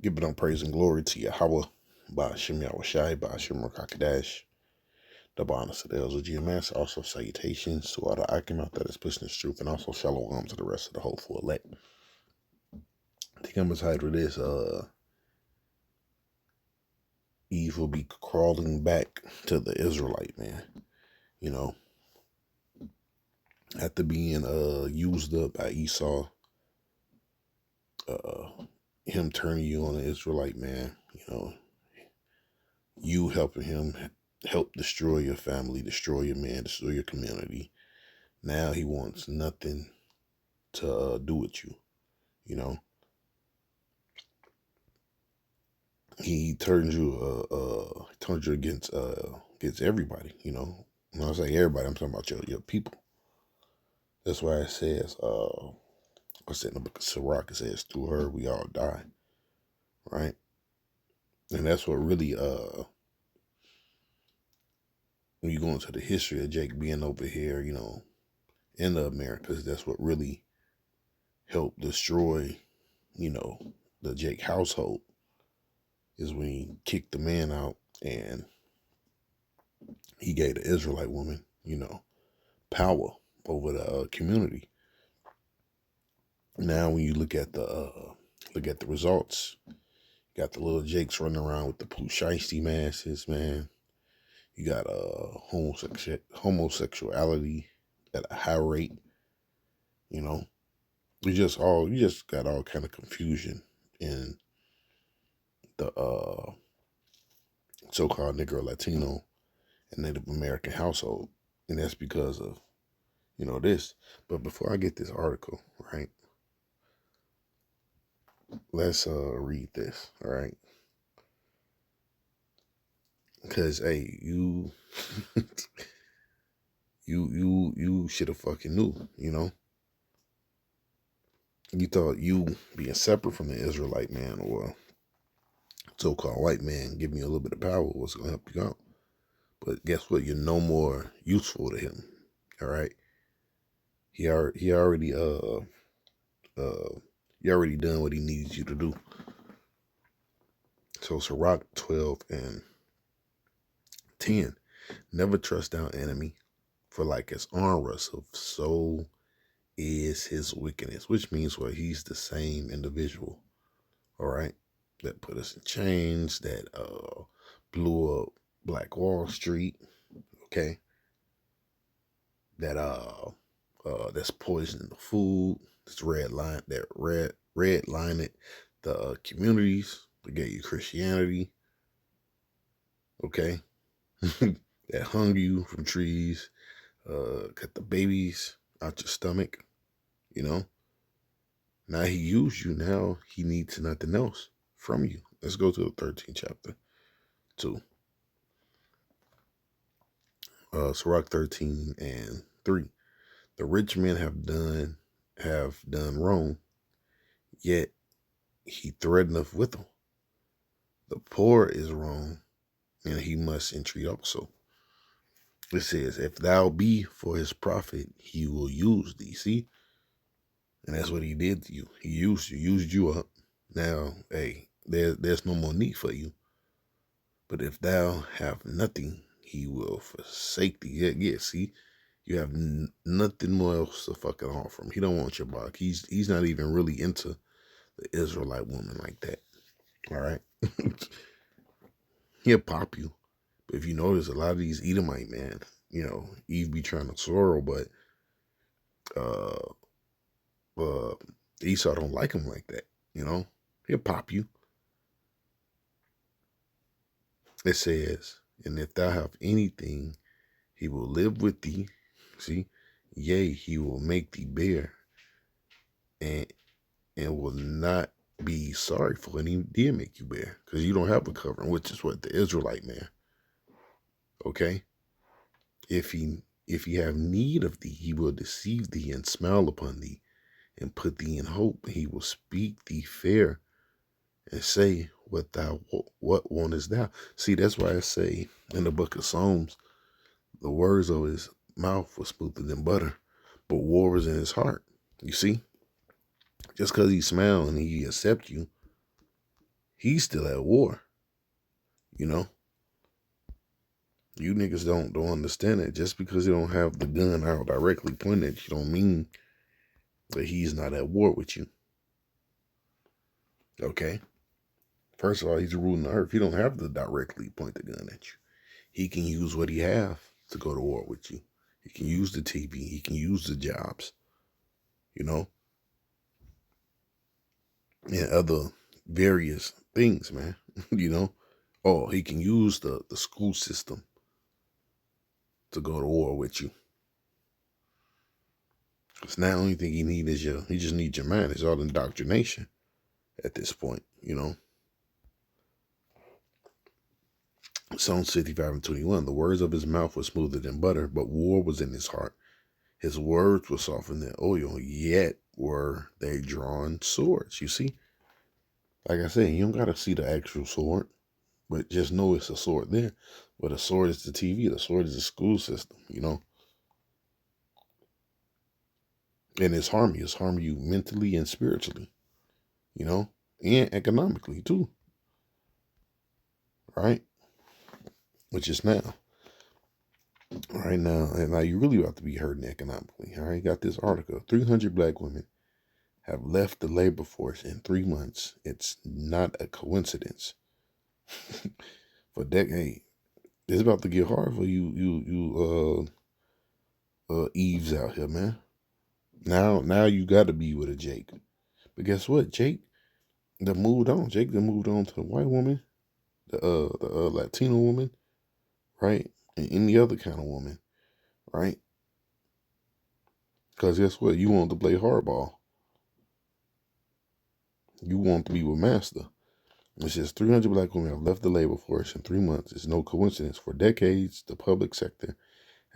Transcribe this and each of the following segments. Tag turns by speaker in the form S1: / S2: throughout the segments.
S1: Giving up praise and glory to Yahweh, by Hashem Yahushai, by Hashem Rakakadash, the bonus of the LGMS. Also, salutations to all the Akim that is pushing this truth, and also shalom to the rest of the hopeful elect. I think I'm going to title this, Eve will be crawling back to the Israelite, man. You know, after being used up by Esau, him turning you on the Israelite, man, you know, you helping him help destroy your family, destroy your man, destroy your community. Now he wants nothing to do with you, you know. He turns you against everybody, you know. When I say everybody, I'm talking about your people. That's why it says, what's in the book of Sirach? It says, through her we all die, right? And that's what really, when you go into the history of Jake being over here, you know, in the Americas, that's what really helped destroy, you know, the Jake household, is when he kicked the man out and he gave the Israelite woman, you know, power over the community. Now, when you look at the results, you got the little Jakes running around with the Pusheisty masses, man. You got homosexuality at a high rate. You know, you just got all kind of confusion in the so-called Negro, Latino, and Native American household, and that's because of, you know, this. But before I get this article, right, let's read this, all right? Because hey, you you should have fucking knew, you know. You thought you being separate from the Israelite man or so-called white man giving you a little bit of power was gonna help you out. But guess what? You're no more useful to him. All right. He already you already done what he needs you to do. So Sirach 12 and 10. Never trust our enemy, for like as armorous of so is his wickedness, which means well, he's the same individual, all right, that put us in chains, that blew up Black Wall Street, okay, that that's poisoning the food, that's red line it, the communities that gave you Christianity, okay, that hung you from trees, cut the babies out your stomach, you know. Now he used you. Now he needs nothing else from you. Let's go to the 13th chapter, 2. Sirach 13 and 3. The rich men have done wrong, yet he threateneth with them. The poor is wrong, and he must entreat also. It says, if thou be for his profit, he will use thee. See? And that's what he did to you. He used you up. Now, hey, there's no more need for you. But if thou have nothing, he will forsake thee. Yeah, see? You have nothing more else to fucking offer him. He don't want your body. He's not even really into the Israelite woman like that. All right? He'll pop you. But if you notice, a lot of these Edomite, man, you know, Eve be trying to sorrow, but Esau don't like him like that, you know? He'll pop you. It says, and if thou have anything, he will live with thee. See? Yea, he will make thee bear, and will not be sorry for when he did make you bear, because you don't have a covering, which is what the Israelite man. Okay? If he have need of thee, he will deceive thee and smile upon thee, and put thee in hope. He will speak thee fair, and say, what wantest thou? See, that's why I say in the book of Psalms, the words of his mouth were smoother than butter, but war was in his heart. You see? Just because he smiled and he accept you, He's still at war. You know, you niggas don't understand it. Just because you don't have the gun out directly pointed at you, don't mean that he's not at war with you. Okay. First of all, he's ruling the earth. He don't have to directly point the gun at you. He can use what he have to go to war with you. He can use the TV. He can use the jobs. You know, and other various things, man. You know, oh, he can use the school system to go to war with you. It's not the only thing he needs is he just needs your mind. It's all indoctrination at this point, you know. Psalms 55:21, the words of his mouth were smoother than butter, but war was in his heart. His words were softer than oil, yet were they drawn swords. You see? Like I said, you don't gotta see the actual sword, but just know it's a sword there. But the sword is the TV, the sword is the school system, you know. And it's harming you mentally and spiritually, you know, and economically too, right? Which is now. Right now, and now you're really about to be hurting economically. All right, got this article. 300 black women have left the labor force in 3 months. It's not a coincidence. For decade, it's about to get hard for Eves out here, man. Now you got to be with a Jake. But guess what? Jake done moved on. Jake done moved on to the white woman, the Latino woman, right, and any other kind of woman, right? Because guess what? You want to play hardball. You want to be with Master. It says 300 black women have left the labor force in 3 months. It's no coincidence. For decades, the public sector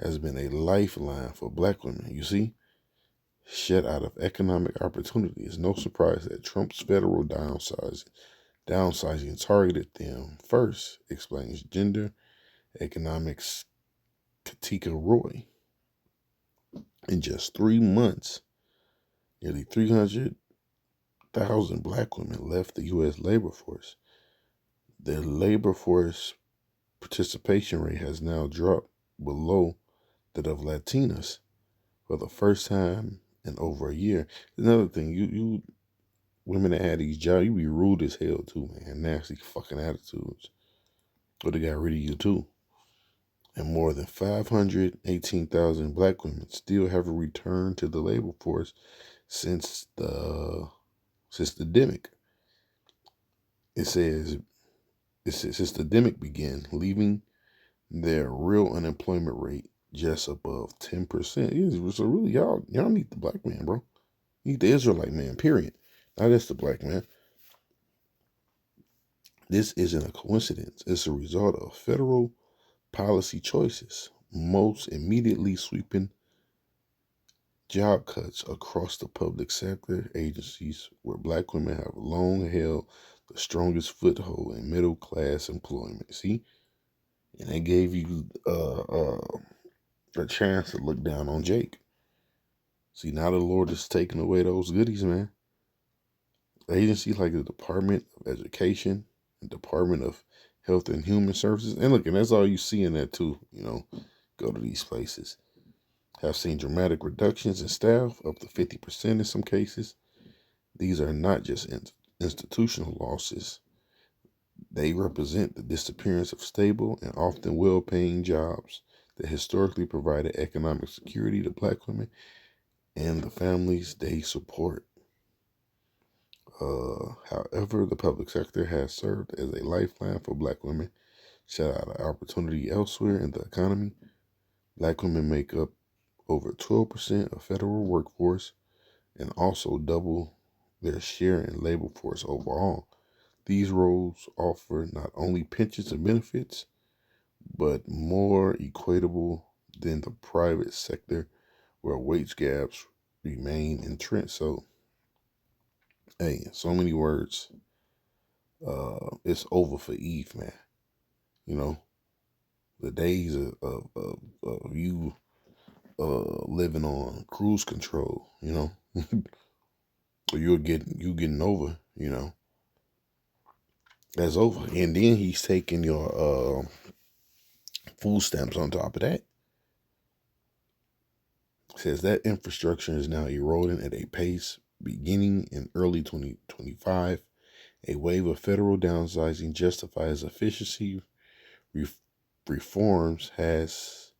S1: has been a lifeline for black women. You see, shut out of economic opportunity. It's no surprise that Trump's federal downsizing targeted them first, explains gender economics Katika Roy. In just 3 months, nearly 300,000 black women left the U.S. labor force. Their labor force participation rate has now dropped below that of Latinas for the first time in over a year. Another thing, you women that had these jobs, you be rude as hell too, man. Nasty fucking attitudes. But they got rid of you too. And more than 518,000 black women still haven't returned to the labor force since the demic. It says since the demic began, leaving their real unemployment rate just above 10%. Yeah, so really, y'all need the black man, bro. You need the Israelite man, period. Not just the black man. This isn't a coincidence. It's a result of federal policy choices, most immediately sweeping job cuts across the public sector agencies where black women have long held the strongest foothold in middle class employment. See? And they gave you a chance to look down on Jake. See, now the Lord is taking away those goodies, man. Agencies like the Department of Education and Department of Health and Human Services, and look, and that's all you see in that too, you know, go to these places, have seen dramatic reductions in staff, up to 50% in some cases. These are not just institutional losses. They represent the disappearance of stable and often well-paying jobs that historically provided economic security to black women and the families they support. However, the public sector has served as a lifeline for black women, shut out of opportunity elsewhere in the economy. Black women make up over 12% of federal workforce and also double their share in labor force overall. These roles offer not only pensions and benefits, but more equitable than the private sector where wage gaps remain entrenched. So, hey, so many words. It's over for Eve, man. You know, the days of you living on cruise control, you know, or you getting over, you know. That's over. And then he's taking your food stamps on top of that. It says that infrastructure is now eroding at a pace beginning in early 2025. A wave of federal downsizing justifies efficiency reforms has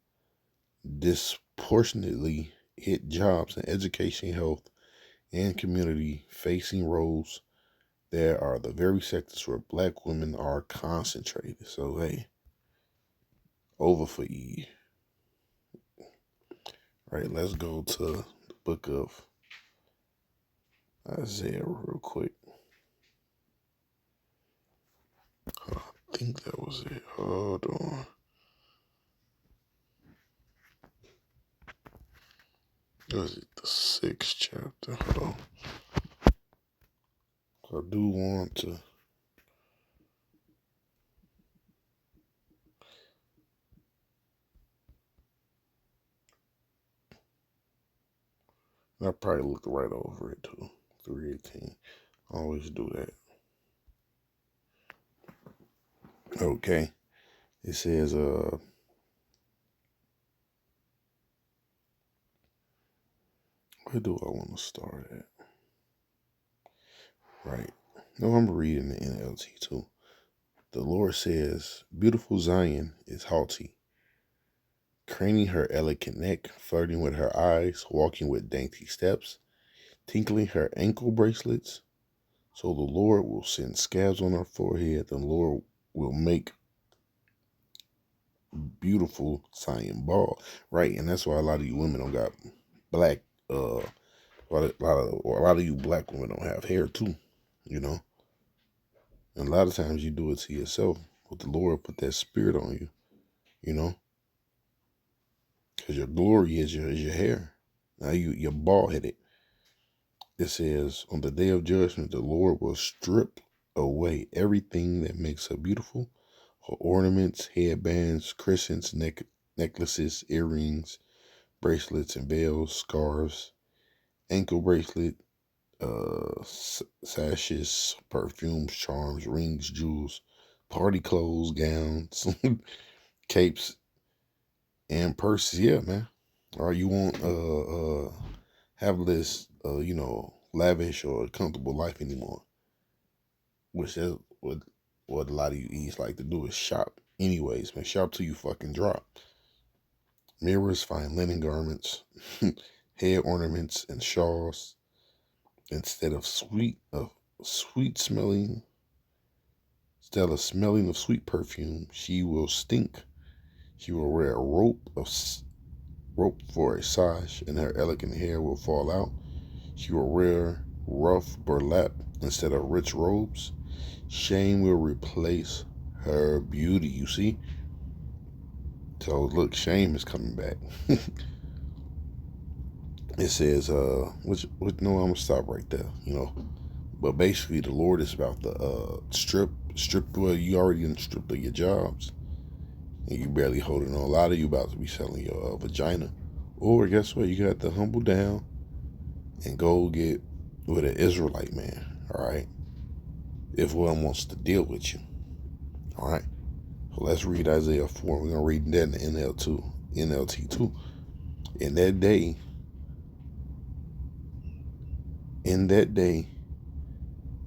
S1: disproportionately hit jobs in education, health, and community facing roles. There are the very sectors where black women are concentrated. So, hey, over for E. Right, let's go to the book of Isaiah real quick. I think that was it. Hold on. Was it the 6th chapter? Hold on. I do want to. I probably look right over it too. 318. Always do that. Okay. It says, where do I want to start at? Right. No, I'm reading the NLT too. The Lord says, beautiful Zion is haughty, craning her elegant neck, flirting with her eyes, walking with dainty steps, tinkling her ankle bracelets. So the Lord will send scabs on her forehead. The Lord will make beautiful Zion bald. Right, and that's why a lot of you women don't got black. A lot of you black women don't have hair too. You know, and a lot of times you do it to yourself. But the Lord put that spirit on you. You know, because your glory is your hair. Now you're bald headed. It says, on the day of judgment, the Lord will strip away everything that makes her beautiful, her ornaments, headbands, crescents, necklaces, earrings, bracelets and bells, scarves, ankle bracelet, sashes, perfumes, charms, rings, jewels, party clothes, gowns, capes, and purses. Yeah, man. Or you won't have this lavish or comfortable life anymore. Which is what a lot of you E's like to do is shop. Anyways, man, shop till you fucking drop. Mirrors, fine linen garments, head ornaments, and shawls. Instead of sweet smelling, instead of smelling of sweet perfume, she will stink. She will wear a rope for a sash, and her elegant hair will fall out. She will wear rough burlap instead of rich robes. Shame will replace her beauty, you see? So look, shame is coming back. It says, which no, I'm gonna stop right there, But basically the Lord is about to strip well, you already in stripped of your jobs. And you barely holding on. A lot of you about to be selling your vagina. Or guess what? You got to humble down and go get with an Israelite man, all right? If one wants to deal with you, all right? So let's read Isaiah 4. We're going to read that in the NLT too. In that day,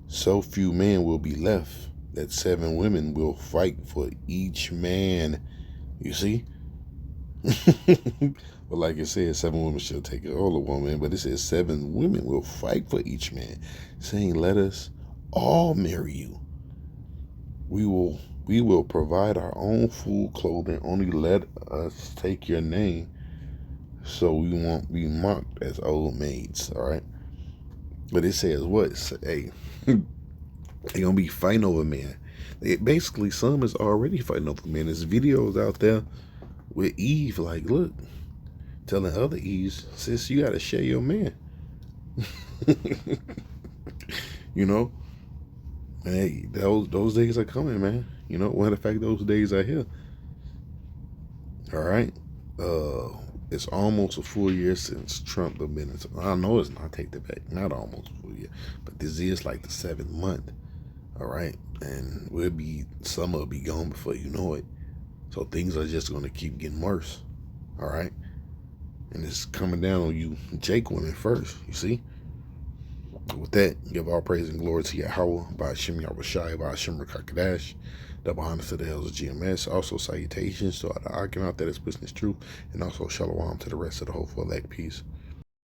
S1: so few men will be left that 7 women will fight for each man. You see? But like it says, 7 women shall take an older woman, but it says 7 women will fight for each man, saying, let us all marry you. We will provide our own food, clothing. Only let us take your name, so we won't be mocked as old maids. All right. But it says what? Hey, they're gonna be fighting over men. Basically, some is already fighting over men. There's videos out there with Eve, like, look, telling other Eves, sis, you gotta share your man. you know, hey, those days are coming, man. Well, the fact those days are here. All right. It's almost a full year since Trump have been. I know it's not. I take that back. Not almost a full year, but this is like the 7th month. All right. And some will be gone before you know it. So things are just going to keep getting worse. All right. And it's coming down on you, Jake women first. You see? With that, give all praise and glory to Yahweh, by Hashem Yahushai, by Hashem Rakakadash. Double honor to the hells of GMS. Also, salutations to all the Argonaut that is business truth. And also, shalom to the rest of the hopeful elect. Peace.